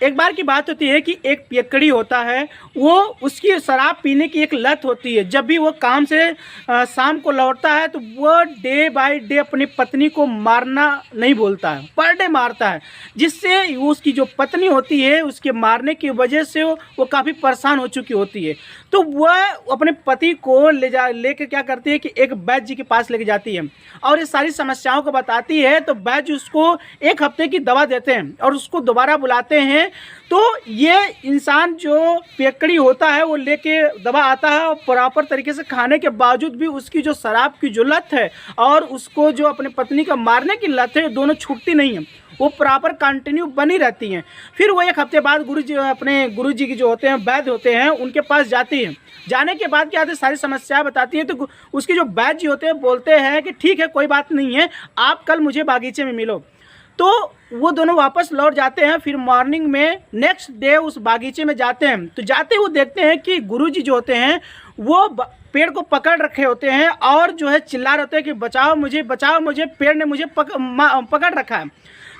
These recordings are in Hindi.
एक बार की बात होती है कि एक पियक्कड़ी होता है, वो उसकी शराब पीने की एक लत होती है। जब भी वो काम से शाम को लौटता है तो वो डे बाय डे अपनी पत्नी को मारना नहीं बोलता है, पर डे मारता है, जिससे उसकी जो पत्नी होती है उसके मारने की वजह से वो काफ़ी परेशान हो चुकी होती है। तो वह अपने पति को लेकर क्या करती है कि एक वैद्य जी के पास लेके जाती है और ये सारी समस्याओं को बताती है। तो वैद्य उसको 1 हफ्ते की दवा देते हैं और उसको दोबारा बुलाते हैं। तो ये इंसान जो पियक्कड़ी होता है वो लेके दवा आता है और प्रॉपर तरीके से खाने के बावजूद भी उसकी जो शराब की जो लत है और उसको जो अपने पत्नी का मारने की लत है, दोनों छूटती नहीं है, वो प्रॉपर कंटिन्यू बनी रहती हैं। फिर वो 1 हफ्ते बाद अपने गुरुजी की जो होते हैं वैद्य होते हैं उनके पास जाती हैं। जाने के बाद क्या होता है, सारी समस्या बताती है। तो उसके जो वैद्य जी होते हैं बोलते हैं कि ठीक है, कोई बात नहीं है, आप कल मुझे बागीचे में मिलो। तो वो दोनों वापस लौट जाते हैं। फिर मॉर्निंग में नेक्स्ट डे उस बागीचे में जाते हैं। तो जाते वो देखते हैं कि गुरुजी जो होते हैं वो पेड़ को पकड़ रखे होते हैं और जो है चिल्ला रहे होते हैं कि बचाओ मुझे, पेड़ ने मुझे पकड़ रखा है।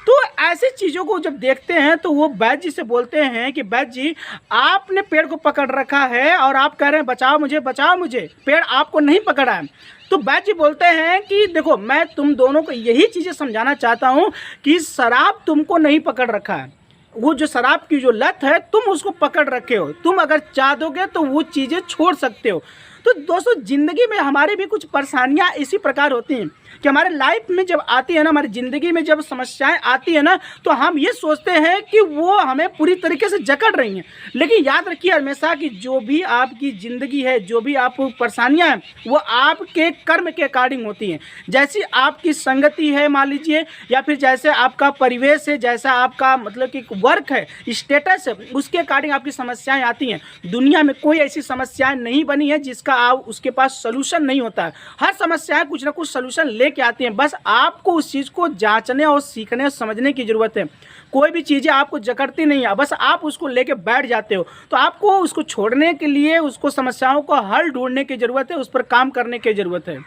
तो ऐसी चीज़ों को जब देखते हैं तो वो वैद्य जी से बोलते हैं कि वैद्य जी, आपने पेड़ को पकड़ रखा है और आप कह रहे हैं बचाओ मुझे, पेड़ आपको नहीं पकड़ा है। तो वैद्य जी बोलते हैं कि देखो, मैं तुम दोनों को यही चीज़ें समझाना चाहता हूँ कि शराब तुमको नहीं पकड़ रखा है, वो जो शराब की जो लत है तुम उसको पकड़ रखे हो। तुम अगर चाह दोगे तो वो चीज़ें छोड़ सकते हो। तो दोस्तों, ज़िंदगी में हमारी भी कुछ परेशानियाँ इसी प्रकार होती हैं कि हमारे लाइफ में जब आती है ना, हमारी ज़िंदगी में जब समस्याएं आती है ना, तो हम ये सोचते हैं कि वो हमें पूरी तरीके से जकड़ रही हैं। लेकिन याद रखिए हमेशा कि जो भी आपकी ज़िंदगी है, जो भी आपको परेशानियां हैं, वो आपके कर्म के अकॉर्डिंग होती हैं। जैसी आपकी संगति है मान लीजिए, या फिर जैसे आपका परिवेश है, जैसा आपका मतलब कि वर्क है, स्टेटस है, उसके अकॉर्डिंग आपकी समस्याएँ आती हैं। दुनिया में कोई ऐसी समस्याएँ नहीं बनी है जिसका आप उसके पास सोल्यूशन नहीं होता है। हर समस्या कुछ ना कुछ सोल्यूशन लेके आती हैं। बस आपको उस चीज़ को जांचने और सीखने और समझने की ज़रूरत है। कोई भी चीज़ें आपको जकड़ती नहीं है, बस आप उसको लेके बैठ जाते हो। तो आपको उसको छोड़ने के लिए, उसको समस्याओं को हल ढूंढने की ज़रूरत है, उस पर काम करने की ज़रूरत है।